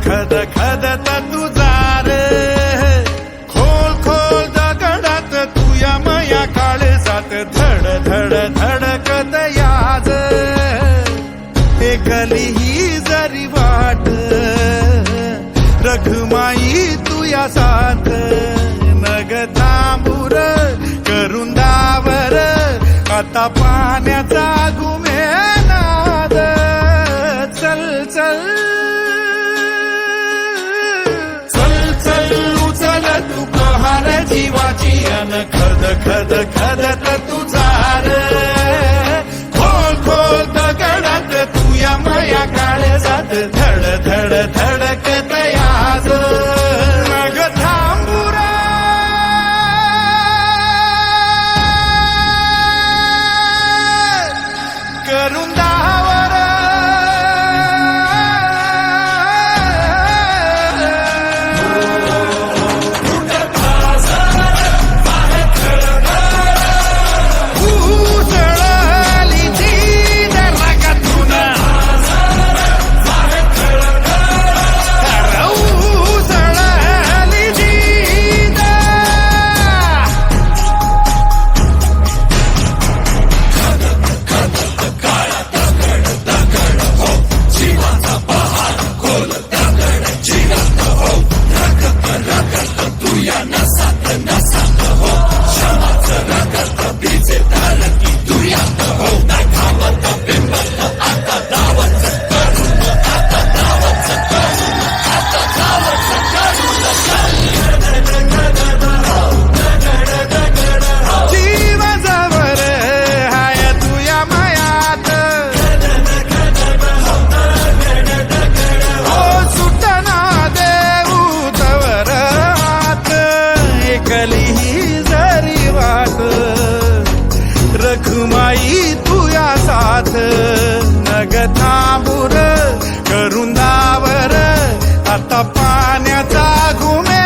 खद खदत तुझा रे खोल खोल दगडात तुया मया काळजात धड धड धडकत याज एकली ही जरी वाट रखमाई तुया साथ नग थांबूर करून दावर आता पाण्याचा घुमेनाद चल चल चल चल उचल तू प्रहार जीवाची अन खद खद खदत तुझा रे खोल खोल दगडात तुया मया काळजात धड धड धडकत याज नग थांबुरा करून दावर उसळली जीद रगातून उसळली जीद जीव जवर हाय तुया मयात ओ सुटना देऊ तवर हात एकली ही जरी वाट रखमाई तुया साथ नग थांबूर करून दावर आता पाण्याचा घुमे